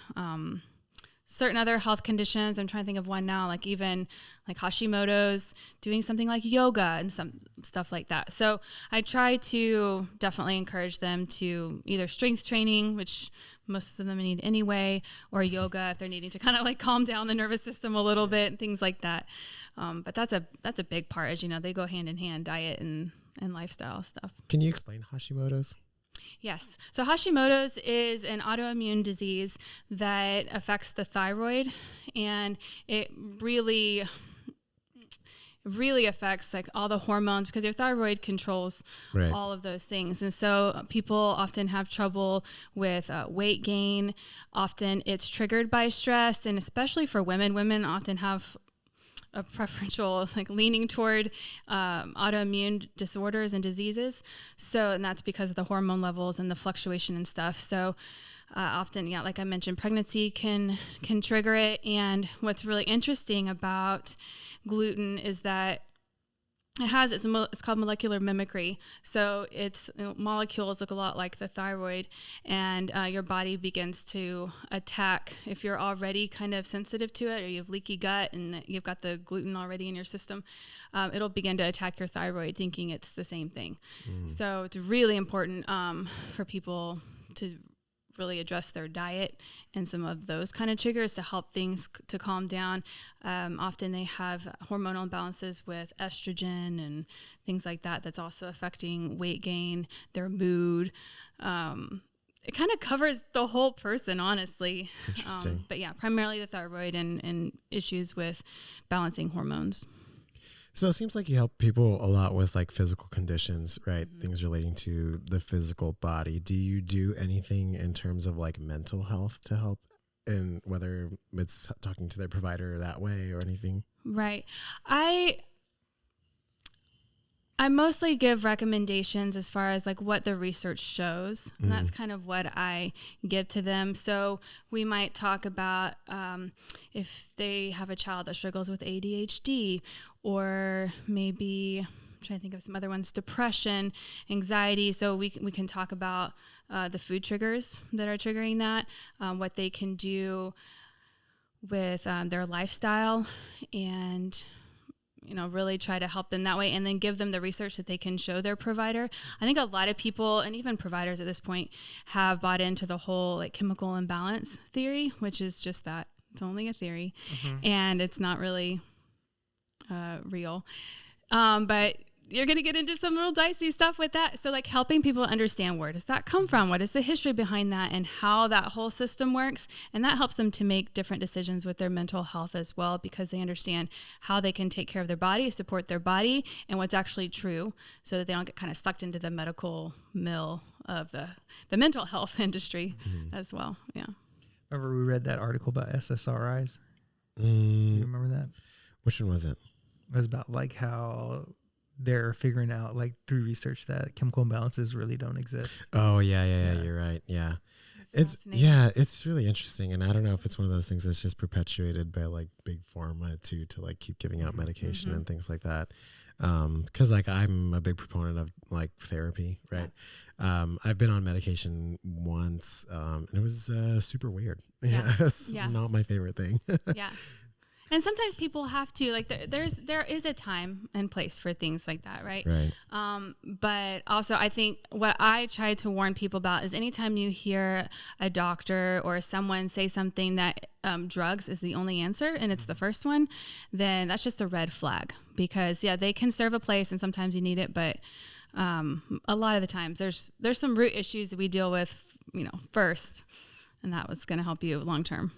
Speaker 3: certain other health conditions, I'm trying to think of one now, like even like Hashimoto's, doing something like yoga and some stuff like that. So I try to definitely encourage them to either strength training, which most of them need anyway, or yoga if they're needing to kind of like calm down the nervous system a little bit and things like that. But that's a big part, as you know, they go hand in hand, diet and lifestyle stuff.
Speaker 2: Can you explain Hashimoto's?
Speaker 3: Yes. So Hashimoto's is an autoimmune disease that affects the thyroid, and it really affects like all the hormones, because your thyroid controls all of those things. And so people often have trouble with weight gain. Often it's triggered by stress, and especially for women often have a preferential like leaning toward autoimmune disorders and diseases. And that's because of the hormone levels and the fluctuation and stuff. So often, like I mentioned, pregnancy can trigger it. And what's really interesting about gluten is that it's called molecular mimicry. So its molecules look a lot like the thyroid, and your body begins to attack. If you're already kind of sensitive to it, or you have leaky gut and you've got the gluten already in your system, it'll begin to attack your thyroid, thinking it's the same thing. So it's really important for people to really address their diet and some of those kind of triggers to help things to calm down. Often they have hormonal imbalances with estrogen and things like that. That's also affecting weight gain, their mood. It kind of covers the whole person, honestly.
Speaker 2: Interesting.
Speaker 3: But yeah, primarily the thyroid and issues with balancing hormones.
Speaker 2: So it seems like you help people a lot with like physical conditions, right? Things relating to the physical body. Do you do anything in terms of like mental health to help, and whether it's talking to their provider that way or anything?
Speaker 3: Right. I mostly give recommendations as far as like what the research shows, and that's kind of what I give to them. So we might talk about if they have a child that struggles with ADHD, or maybe I'm trying to think of some other ones, depression, anxiety. So we can talk about the food triggers that are triggering that, what they can do with their lifestyle, and really try to help them that way, and then give them the research that they can show their provider. I think a lot of people, and even providers at this point, have bought into the whole like chemical imbalance theory, which is just that it's only a theory, and it's not really real. But you're going to get into some real dicey stuff with that. So like helping people understand, where does that come from? What is the history behind that, and how that whole system works? And that helps them to make different decisions with their mental health as well, because they understand how they can take care of their body, support their body, and what's actually true, so that they don't get kind of sucked into the medical mill of the mental health industry as well. Yeah.
Speaker 1: Remember we read that article about SSRIs? Do you remember that?
Speaker 2: Which one was it?
Speaker 1: It was about like how they're figuring out like through research that chemical imbalances really don't exist.
Speaker 2: Oh yeah. You're right. Yeah. It's really interesting. And I don't know if it's one of those things that's just perpetuated by like big pharma to like keep giving out medication and things like that. 'Cause like I'm a big proponent of like therapy, right? I've been on medication once, and it was super weird. It's not my favorite thing.
Speaker 3: Yeah. And sometimes people have to, like, there is a time and place for things like that, right?
Speaker 2: Right.
Speaker 3: But also, I think what I try to warn people about is anytime you hear a doctor or someone say something that drugs is the only answer, and it's the first one, then that's just a red flag. Because they can serve a place, and sometimes you need it, but a lot of the times there's some root issues that we deal with, first, and that was going to help you long term.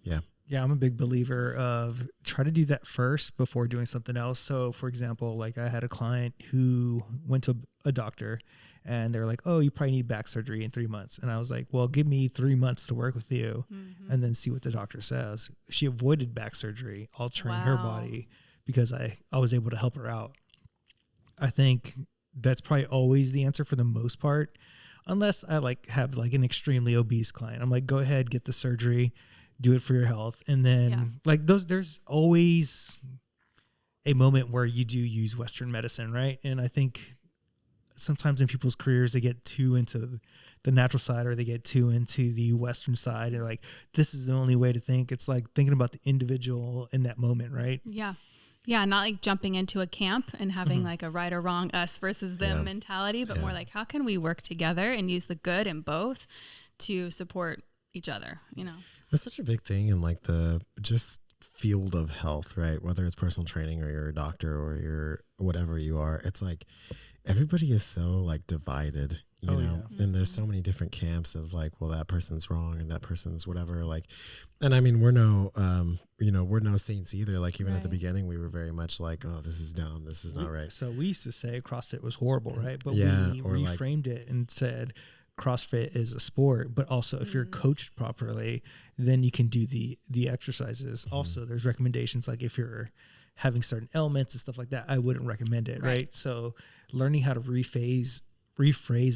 Speaker 2: Yeah.
Speaker 1: Yeah, I'm a big believer of try to do that first before doing something else. So, for example, like I had a client who went to a doctor, and they're like, "Oh, you probably need back surgery in 3 months." And I was like, "Well, give me 3 months to work with you, and then see what the doctor says." She avoided back surgery, altering her body, because I was able to help her out. I think that's probably always the answer for the most part, unless I like have like an extremely obese client. I'm like, go ahead, get the surgery, do it for your health. And then like there's always a moment where you do use Western medicine, right? And I think sometimes in people's careers, they get too into the natural side or they get too into the Western side. And like, this is the only way to think. It's like thinking about the individual in that moment, right?
Speaker 3: Yeah. Yeah, not like jumping into a camp and having like a right or wrong, us versus them mentality, but more like how can we work together and use the good in both to support each other, you know?
Speaker 2: That's such a big thing in like the just field of health, right? Whether it's personal training or you're a doctor or you're whatever you are, it's like everybody is so like divided, you know, and there's so many different camps of like, well, that person's wrong and that person's whatever. Like, and I mean, we're no, we're no saints either. Like even at the beginning, we were very much like, oh, this is dumb. This is not right.
Speaker 1: So we used to say CrossFit was horrible, right? But we reframed it and said CrossFit is a sport, but also if you're coached properly, then you can do the exercises. Also, there's recommendations like if you're having certain ailments and stuff like that, I wouldn't recommend it, right? So learning how to rephrase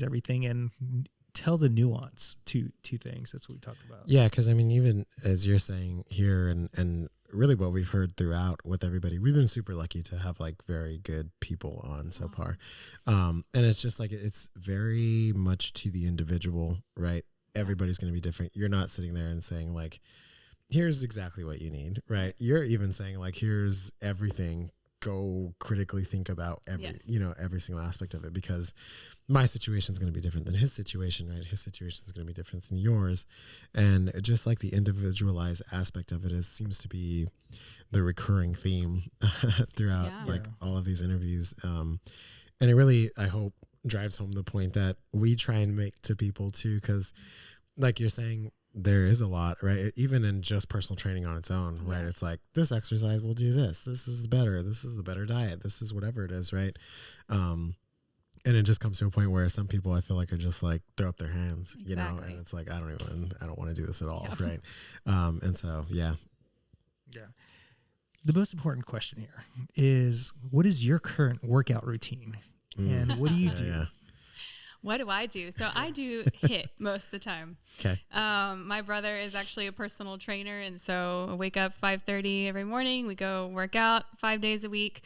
Speaker 1: everything and tell the nuance to things. That's what we talked about.
Speaker 2: Yeah, because I mean, even as you're saying here and really what we've heard throughout with everybody, we've been super lucky to have like very good people on so far. And it's just like, it's very much to the individual, right? Everybody's going to be different. You're not sitting there and saying like, here's exactly what you need, right? You're even saying like, here's everything. Go critically think about every single aspect of it, because my situation is going to be different than his situation, right? His situation is going to be different than yours. And just like the individualized aspect of it seems to be the recurring theme throughout all of these interviews. And it really, I hope, drives home the point that we try and make to people too, because like you're saying, there is a lot, right? Even in just personal training on its own, right? It's like, this exercise will do this. This is better. This is the better diet. This is whatever it is, right? And it just comes to a point where some people I feel like are just like throw up their hands, you know, and it's like, I don't want to do this at all, right? And so, yeah.
Speaker 1: The most important question here is, what is your current workout routine? And what do you do?
Speaker 3: What do I do? So I do HIIT most of the time.
Speaker 2: Okay.
Speaker 3: My brother is actually a personal trainer. And so I wake up 5:30 every morning. We go work out 5 days a week.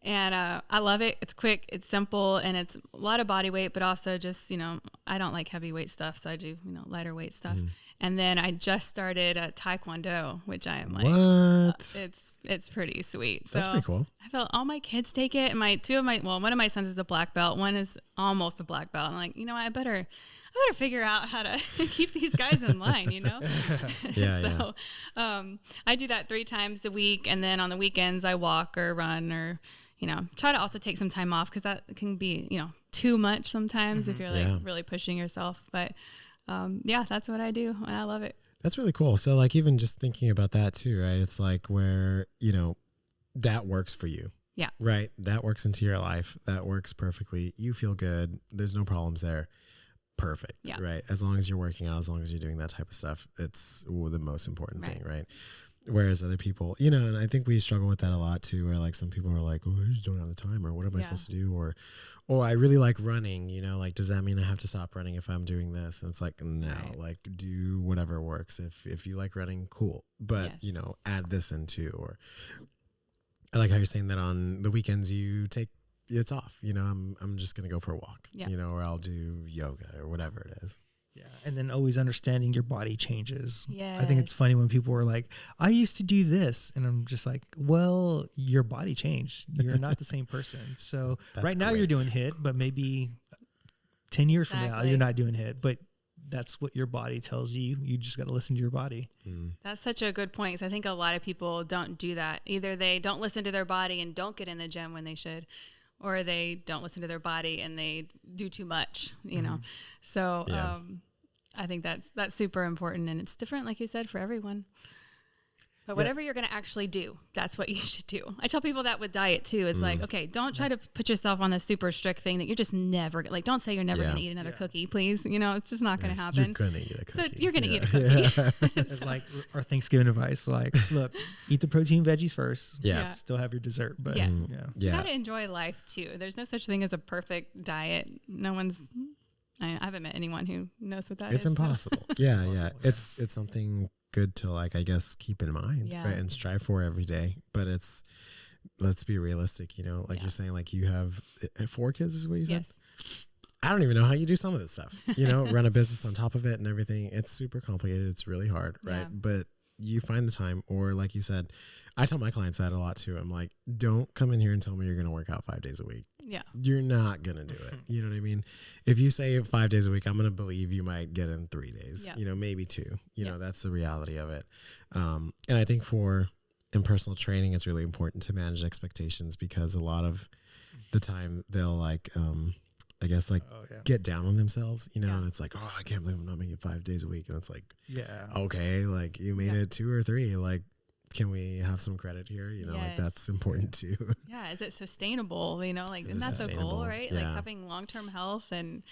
Speaker 3: And I love it. It's quick, it's simple, and it's a lot of body weight, but also just, I don't like heavy weight stuff. So I do, lighter weight stuff. And then I just started Taekwondo, which I am like, it's pretty sweet. So
Speaker 2: that's pretty cool.
Speaker 3: I felt all my kids take it. And one of my sons is a black belt. One is almost a black belt. I'm like, I better figure out how to keep these guys in line, So I do that 3 times a week. And then on the weekends I walk or run or, try to also take some time off, because that can be, too much sometimes if you're like really pushing yourself. But that's what I do, and I love it.
Speaker 2: That's really cool. So like, even just thinking about that too, right? It's like where, that works for you.
Speaker 3: Yeah.
Speaker 2: Right. That works into your life. That works perfectly. You feel good. There's no problems there. Perfect. Yeah. Right. As long as you're working out, as long as you're doing that type of stuff, it's the most important thing. Right. Whereas other people, and I think we struggle with that a lot too, where like some people are like, oh, I just don't have the time, or what am I supposed to do? Or I really like running, like, does that mean I have to stop running if I'm doing this? And it's like, no, like do whatever works. If you like running, cool. But, add this in too. Or I like how you're saying that on the weekends you take, it's off, I'm just going to go for a walk, or I'll do yoga or whatever it is.
Speaker 1: Yeah. And then always understanding your body changes.
Speaker 3: Yes.
Speaker 1: I think it's funny when people are like, I used to do this. And I'm just like, well, your body changed. You're not the same person. So right now you're doing HIIT, but maybe 10 years from now, you're not doing HIIT. But that's what your body tells you. You just got to listen to your body.
Speaker 3: That's such a good point, because I think a lot of people don't do that. Either they don't listen to their body and don't get in the gym when they should, or they don't listen to their body and they do too much, So I think that's super important, and it's different, like you said, for everyone. But whatever you're going to actually do, that's what you should do. I tell people that with diet too. It's like, okay, don't try to put yourself on this super strict thing that you're just never like, don't say you're never going to eat another cookie, please. You know, it's just not going to happen.
Speaker 2: You're going to eat a cookie.
Speaker 3: So you're going to eat a cookie.
Speaker 1: It's like our Thanksgiving advice, like, look, eat the protein veggies first.
Speaker 2: Yeah.
Speaker 1: Still have your dessert. But
Speaker 3: you got to enjoy life too. There's no such thing as a perfect diet. No one's, I haven't met anyone who knows what that is.
Speaker 2: It's impossible. Yeah. It's something good to, like, I guess, keep in mind, right? And strive for every day. But let's be realistic, you know, like you're saying, like you have 4 kids is what you said? Yes. I don't even know how you do some of this stuff, you know, run a business on top of it and everything. It's super complicated. It's really hard, right? But you find the time, or like you said, I tell my clients that a lot too. I'm like, don't come in here and tell me you're going to work out 5 days a week.
Speaker 3: Yeah.
Speaker 2: You're not going to do it. You know what I mean? If you say 5 days a week, I'm going to believe you might get in 3 days, you know, maybe 2, you know, that's the reality of it. And I think in personal training, it's really important to manage expectations, because a lot of the time they'll like, I guess like get down on themselves, you know, and it's like, oh, I can't believe I'm not making 5 days a week. And it's like, okay, like you made it 2 or 3, like, can we have some credit here? You know, like that's important too.
Speaker 3: Yeah. Is it sustainable? You know, like, and that's a goal, right? Like having long-term health and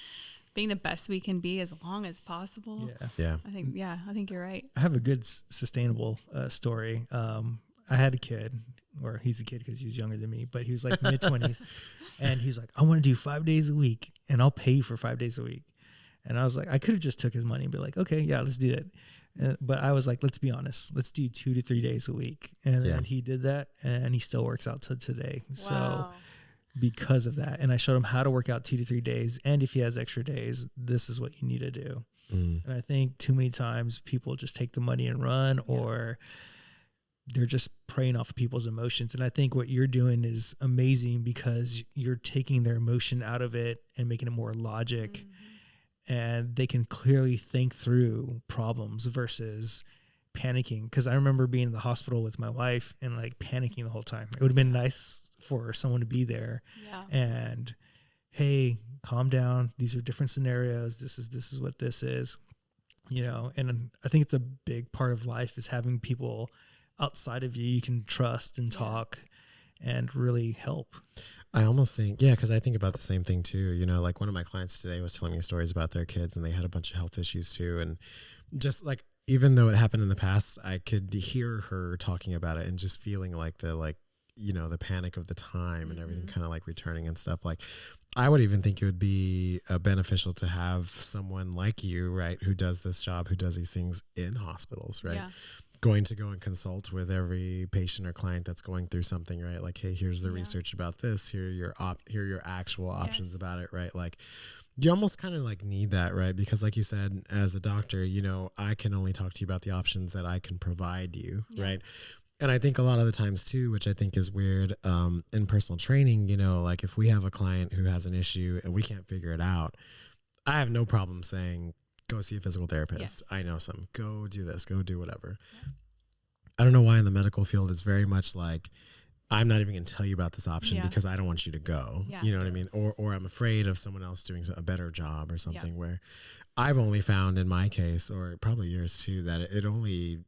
Speaker 3: being the best we can be as long as possible.
Speaker 2: Yeah.
Speaker 3: I think you're right.
Speaker 1: I have a good sustainable story. I had a kid, or he's a kid because he's younger than me, but he was like mid-20s. And he's like, I want to do 5 days a week and I'll pay you for 5 days a week. And I was like, I could have just took his money and be like, okay, yeah, let's do it. But I was like, let's be honest. Let's do 2 to 3 days a week. And then he did that, and he still works out to today. Wow. So because of that, and I showed him how to work out 2 to 3 days. And if he has extra days, this is what you need to do. And I think too many times people just take the money and run, or they're just preying off of people's emotions. And I think what you're doing is amazing, because you're taking their emotion out of it and making it more logic. And they can clearly think through problems versus panicking. Because I remember being in the hospital with my wife and like panicking the whole time. It would have been nice for someone to be there and, hey, calm down. These are different scenarios. This is what this is, you know. And I think it's a big part of life is having people outside of you can trust and talk and really help.
Speaker 2: I almost think, because I think about the same thing too. You know, like one of my clients today was telling me stories about their kids, and they had a bunch of health issues too. And just like, even though it happened in the past, I could hear her talking about it and just feeling like the panic of the time and everything kind of like returning and stuff. Like, I would even think it would be beneficial to have someone like you, right, who does this job, who does these things in hospitals, right? Going to go and consult with every patient or client that's going through something, right? Like, hey, here's the research about this. Here are your actual options about it, right? Like, you almost kind of like need that, right? Because like you said, as a doctor, you know, I can only talk to you about the options that I can provide you, right? And I think a lot of the times too, which I think is weird, in personal training, you know, like if we have a client who has an issue and we can't figure it out, I have no problem saying, go see a physical therapist. I know some. Go do this. Go do whatever. I don't know why in the medical field it's very much like, I'm not even going to tell you about this option because I don't want you to go. You know what I mean? Or I'm afraid of someone else doing a better job or something, where I've only found in my case, or probably yours too, that it only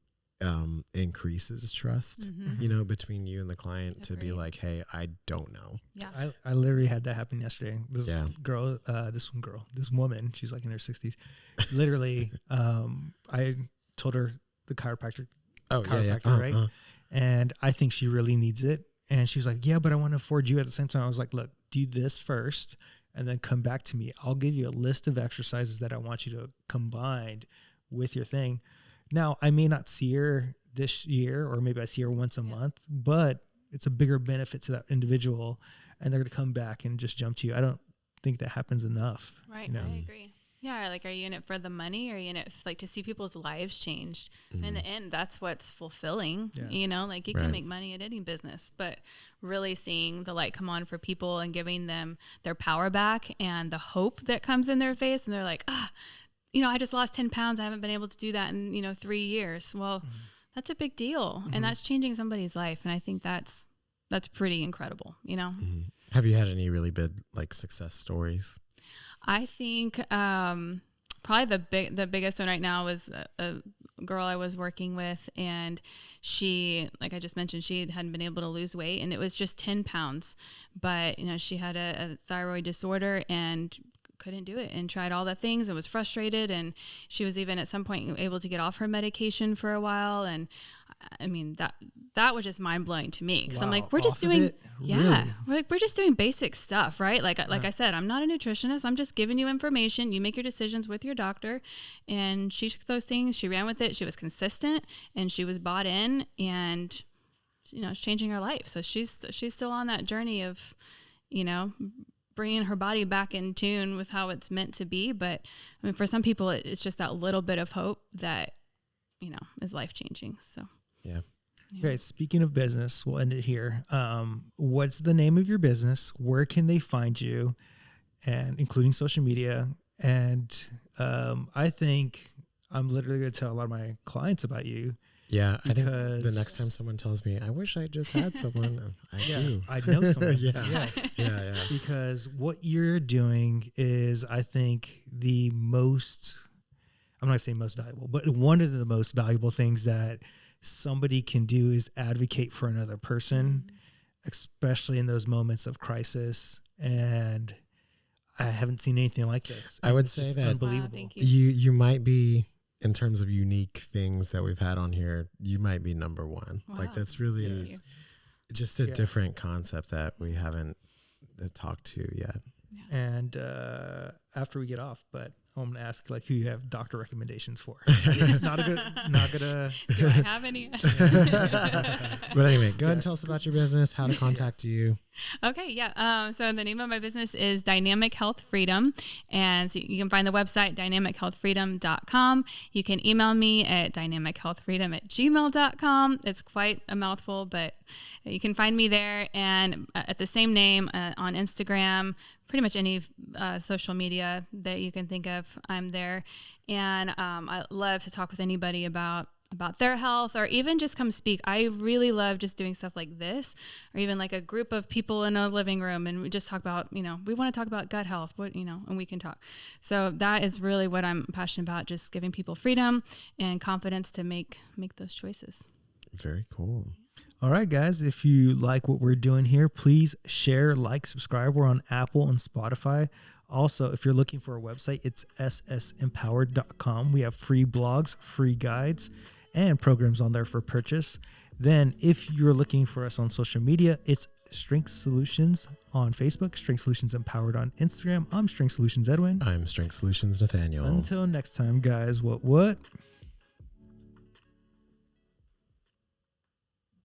Speaker 2: increases trust, you know, between you and the client to be like, hey, I don't know.
Speaker 1: I literally had that happen yesterday. This this woman, she's like in her 60s. Literally, I told her the chiropractor, right? And I think she really needs it. And she was like, yeah, but I want to afford you at the same time. I was like, look, do this first and then come back to me. I'll give you a list of exercises that I want you to combine with your thing. Now, I may not see her this year, or maybe I see her once a month, but it's a bigger benefit to that individual, and they're going to come back and just jump to you. I don't think that happens enough.
Speaker 3: Right.
Speaker 1: You know?
Speaker 3: I agree. Yeah. Like, are you in it for the money, or are you in it like to see people's lives changed? In the end, that's what's fulfilling, you know, like you can make money at any business, but really seeing the light come on for people and giving them their power back and the hope that comes in their face. And they're like, you know, I just lost 10 pounds. I haven't been able to do that in, 3 years. Well, that's a big deal. And that's changing somebody's life. And I think that's pretty incredible, you know?
Speaker 2: Have you had any really big like success stories?
Speaker 3: I think, probably the biggest one right now was girl I was working with, and she, like I just mentioned, she hadn't been able to lose weight, and it was just 10 pounds. But, she had a thyroid disorder and couldn't do it, and tried all the things and was frustrated. And she was even at some point able to get off her medication for a while. And I mean, that was just mind blowing to me, because I'm like, we're just doing, we're just doing basic stuff, right? Like I said, I'm not a nutritionist. I'm just giving you information. You make your decisions with your doctor. And she took those things, she ran with it. She was consistent, and she was bought in, and it's changing her life. So she's still on that journey of, bringing her body back in tune with how it's meant to be. But I mean, for some people, it's just that little bit of hope that, is life changing. So.
Speaker 2: Yeah.
Speaker 1: Okay. Speaking of business, we'll end it here. What's the name of your business? Where can they find you? And including social media. And I think I'm literally going to tell a lot of my clients about you.
Speaker 2: Yeah, I think the next time someone tells me, I wish I just had someone, I do.
Speaker 1: I know someone.
Speaker 2: Yes. Yeah.
Speaker 1: Because what you're doing is, I think, the most, I'm not saying most valuable, but one of the most valuable things that somebody can do is advocate for another person, especially in those moments of crisis. And I haven't seen anything like this.
Speaker 2: I would say that
Speaker 1: unbelievable.
Speaker 3: Wow, thank
Speaker 2: you might be, in terms of unique things that we've had on here, you might be number one.
Speaker 3: Wow.
Speaker 2: Like, that's really just a different concept that we haven't talked to yet.
Speaker 3: Yeah.
Speaker 1: And after we get off, but I'm going to ask who you have doctor recommendations for. not gonna.
Speaker 3: Do I have any?
Speaker 2: But anyway, go ahead and tell us about your business, how to contact you.
Speaker 3: Okay, yeah. So the name of my business is Dynamic Health Freedom. And so you can find the website, dynamichealthfreedom.com. You can email me at dynamichealthfreedom@gmail.com. It's quite a mouthful, but you can find me there. And at the same name on Instagram, pretty much any social media that you can think of, I'm there. And I love to talk with anybody about their health, or even just come speak. I really love just doing stuff like this, or even like a group of people in a living room, and we just talk about, we want to talk about gut health, and we can talk. So that is really what I'm passionate about, just giving people freedom and confidence to make those choices.
Speaker 2: Very cool.
Speaker 1: All right, guys, if you like what we're doing here, please share, subscribe. We're on Apple and Spotify. Also, if you're looking for a website, it's ssempowered.com. We have free blogs, free guides, and programs on there for purchase. Then if you're looking for us on social media, it's Strength Solutions on Facebook, Strength Solutions Empowered on Instagram. I'm Strength Solutions Edwin.
Speaker 2: I'm Strength Solutions Nathaniel.
Speaker 1: Until next time, guys, what?